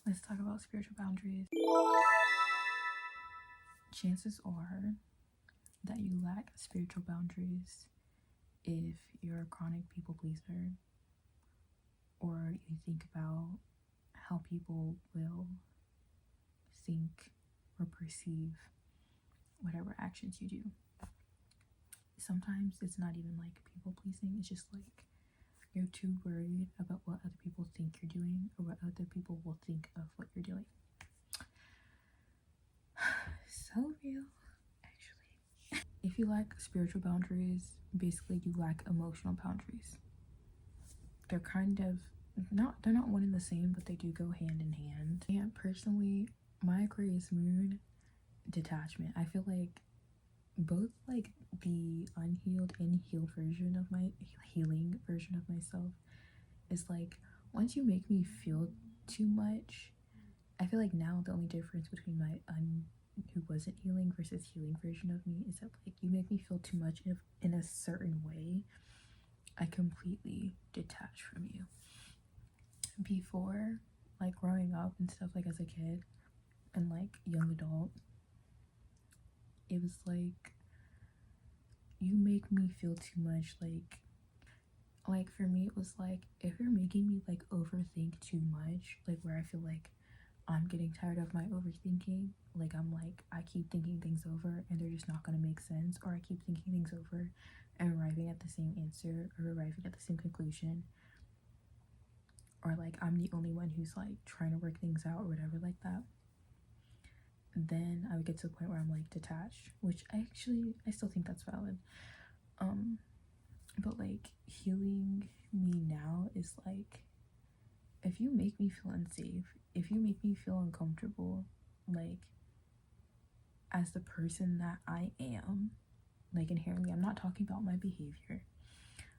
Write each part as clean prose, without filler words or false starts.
let's talk about spiritual boundaries. Chances are that you lack spiritual boundaries if you're a chronic people pleaser, or you think about how people will think or perceive whatever actions you do. Sometimes it's not even like people pleasing, it's just like you're too worried about what other people think you're doing or what other people will think of what you're doing. So real, actually. If you lack spiritual boundaries, basically you lack emotional boundaries. They're kind of they're not one and the same, but they do go hand in hand. And personally, my Aquarius moon, detachment. I feel like both like the unhealed and healed version of my healing version of myself is like, once you make me feel too much, I feel like now the only difference between my who wasn't healing versus healing version of me is that like you make me feel too much in a certain way, I completely detach from you. Before, like growing up and stuff, like as a kid and like young adult, it was like you make me feel too much. Like for me, it was like, if you're making me like overthink too much, like where I feel like I'm getting tired of my overthinking, like I'm like, I keep thinking things over and they're just not gonna make sense, or I keep thinking things over and arriving at the same answer or arriving at the same conclusion, or like I'm the only one who's like trying to work things out or whatever like that, then I would get to the point where I'm like detached, which I still think that's valid. But like healing me now is like, if you make me feel unsafe, if you make me feel uncomfortable, like as the person that I am, like inherently, I'm not talking about my behavior,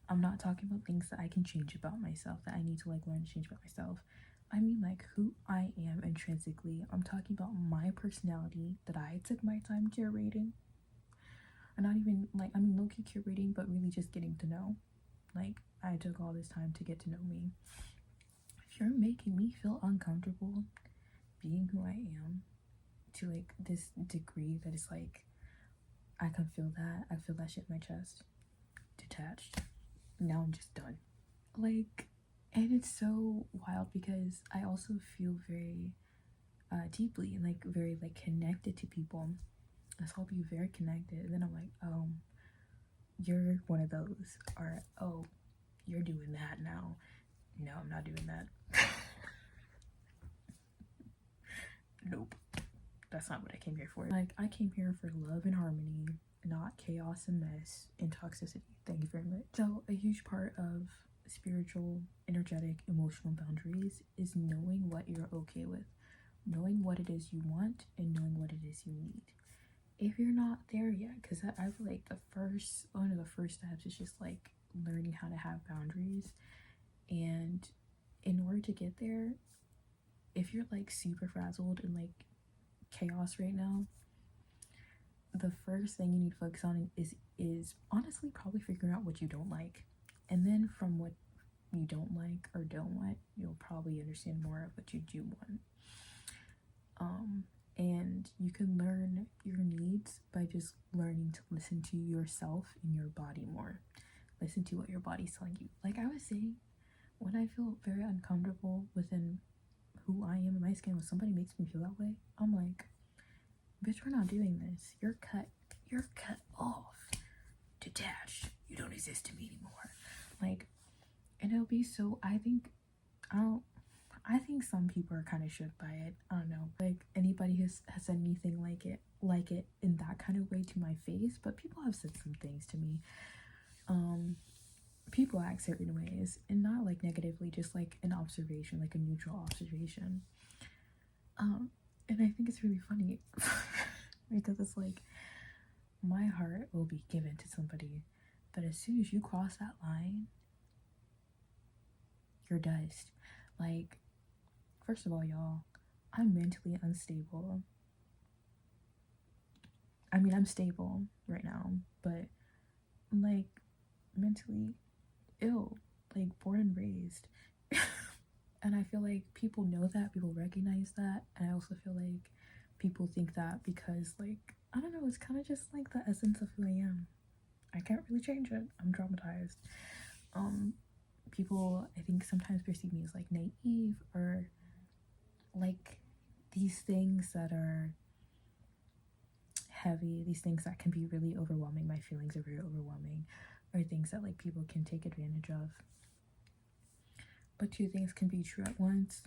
I'm not talking about things that I can change about myself, that I need to like learn to change about myself. I mean like who I am intrinsically. I'm talking about my personality that I took my time curating. And not even like, I mean low-key curating, but really just getting to know. Like I took all this time to get to know me. If you're making me feel uncomfortable being who I am to like this degree that is like, I can feel that, I feel that shit in my chest, detached. Now I'm just done. Like, and it's so wild because I also feel very deeply and like very like connected to people. So I'll be very connected, and then I'm like, oh, you're one of those, or oh, you're doing that now. No, I'm not doing that. Nope, that's not what I came here for. Like, I came here for love and harmony, not chaos and mess and toxicity. Thank you very much. So a huge part of spiritual, energetic, emotional boundaries is knowing what you're okay with, knowing what it is you want, and knowing what it is you need. If you're not there yet, because I feel like one of the first steps is just like learning how to have boundaries. And in order to get there, if you're like super frazzled and like chaos right now, the first thing you need to focus on is honestly probably figuring out what you don't like, and then from what you don't like or don't want, you'll probably understand more of what you do want. And you can learn your needs by just learning to listen to yourself and your body more. Listen to what your body's telling you. Like I was saying, when I feel very uncomfortable within who I am in my skin, when somebody makes me feel that way, I'm like, bitch, we're not doing this. You're cut off, detached. You don't exist to me anymore. Like, and it'll be so, I think some people are kind of shook by it. I don't know, like anybody has said anything like it in that kind of way to my face, but people have said some things to me. People act certain ways, and not like negatively, just like an observation, like a neutral observation. And I think it's really funny because it's like, my heart will be given to somebody, but as soon as you cross that line, you're dust. Like, first of all, y'all, I'm mentally unstable. I mean, I'm stable right now, but like mentally ill, like born and raised. And I feel like people know that, people recognize that, and I also feel like people think that because, like, I don't know, it's kind of just like the essence of who I am. I can't really change it. I'm traumatized. People, I think, sometimes perceive me as like naive, or like these things that are heavy, these things that can be really overwhelming. My feelings are very overwhelming, or things that like people can take advantage of. But two things can be true at once.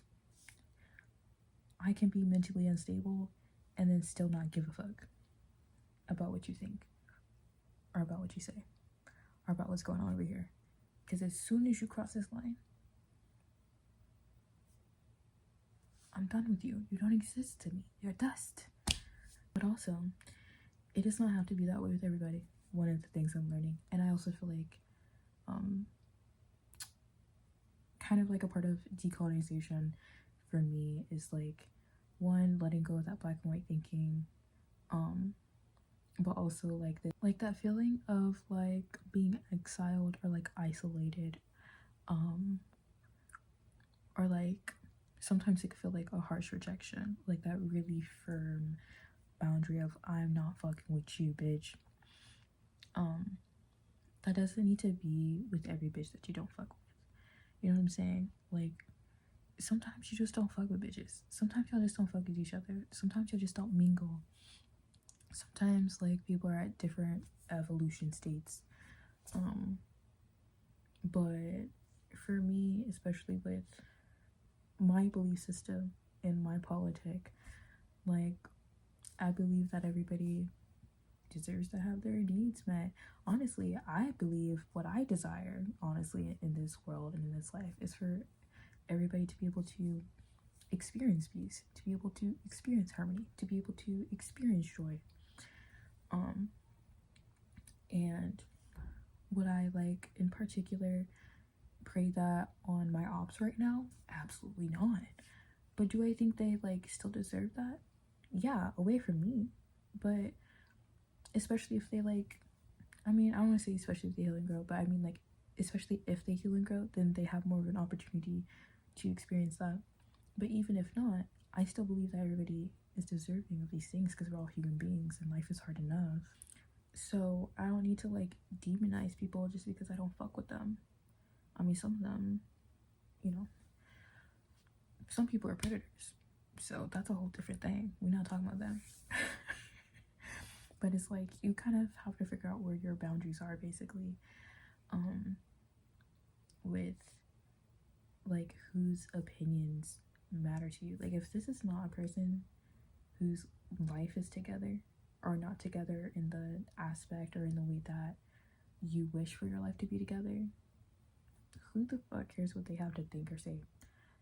I can be mentally unstable and then still not give a fuck about what you think, or about what you say, or about what's going on over here. Because as soon as you cross this line, I'm done with you. You don't exist to me. You're dust. But also, it does not have to be that way with everybody. One of the things I'm learning. And I also feel like kind of like a part of decolonization for me is like, one, letting go of that black and white thinking, but also like that feeling of like being exiled or like isolated, or like sometimes it can feel like a harsh rejection, like that really firm boundary of I'm not fucking with you, bitch. That doesn't need to be with every bitch that you don't fuck with. You know what I'm saying? Like, sometimes you just don't fuck with bitches. Sometimes y'all just don't fuck with each other. Sometimes y'all just don't mingle. Sometimes like people are at different evolution states. But for me, especially with my belief system and my politic, like, I believe that everybody deserves to have their needs met. Honestly, I believe what I desire, honestly, in this world and in this life is for everybody to be able to experience peace, to be able to experience harmony, to be able to experience joy. And would I, like, in particular pray that on my ops right now? Absolutely not. But do I think they like still deserve that? Yeah, away from me. But especially if they like, I mean, I don't want to say especially if they heal and grow, but I mean like especially if they heal and grow, then they have more of an opportunity to experience that. But even if not, I still believe that everybody is deserving of these things because we're all human beings and life is hard enough. So I don't need to like demonize people just because I don't fuck with them. I mean, some of them, you know, some people are predators, so that's a whole different thing. We're not talking about them. But it's like you kind of have to figure out where your boundaries are, basically, with like whose opinions matter to you. Like, if this is not a person whose life is together, or not together in the aspect or in the way that you wish for your life to be together, who the fuck cares what they have to think or say?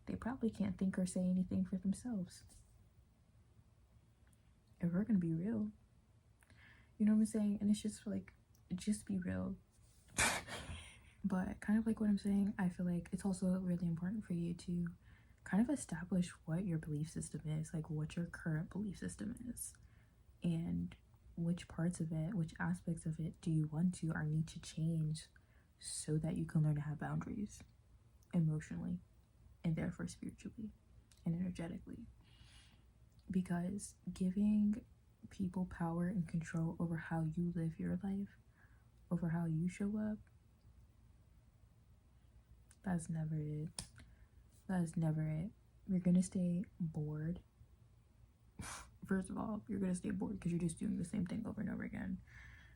They probably can't think or say anything for themselves. If we're gonna be real, you know what I'm saying? And it's just like, just be real. But kind of like what I'm saying, I feel like it's also really important for you to kind of establish what your belief system is, like what your current belief system is, and which parts of it, which aspects of it do you want to or need to change so that you can learn to have boundaries emotionally and therefore spiritually and energetically. Because giving people power and control over how you live your life, over how you show up, that's never it. That is never it. You're gonna stay bored. First of all, you're gonna stay bored because you're just doing the same thing over and over again.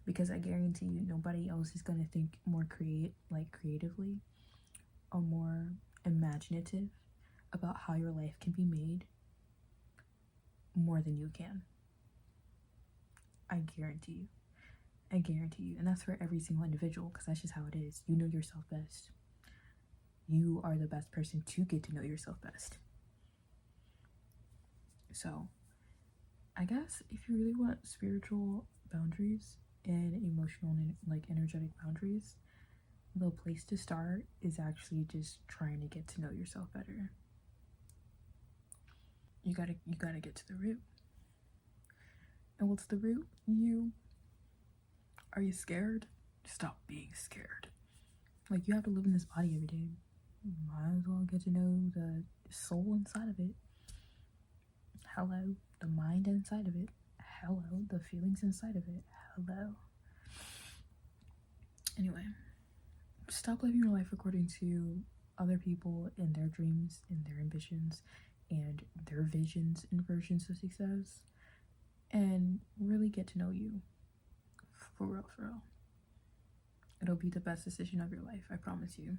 Because I guarantee you, nobody else is gonna think more creatively or more imaginative about how your life can be made more than you can. I guarantee you. I guarantee you. And that's for every single individual, because that's just how it is. You know yourself best. You are the best person to get to know yourself best. So I guess if you really want spiritual boundaries and emotional and like energetic boundaries, the place to start is actually just trying to get to know yourself better. You gotta get to the root. And what's the root? You. Are you scared? Stop being scared. Like, you have to live in this body every day. might as well get to know the soul inside of it. Hello, the mind inside of it. Hello, the feelings inside of it. Hello. Anyway, stop living your life according to other people and their dreams and their ambitions and their visions and versions of success, and really get to know you. For real, for real. It'll be the best decision of your life, I promise you.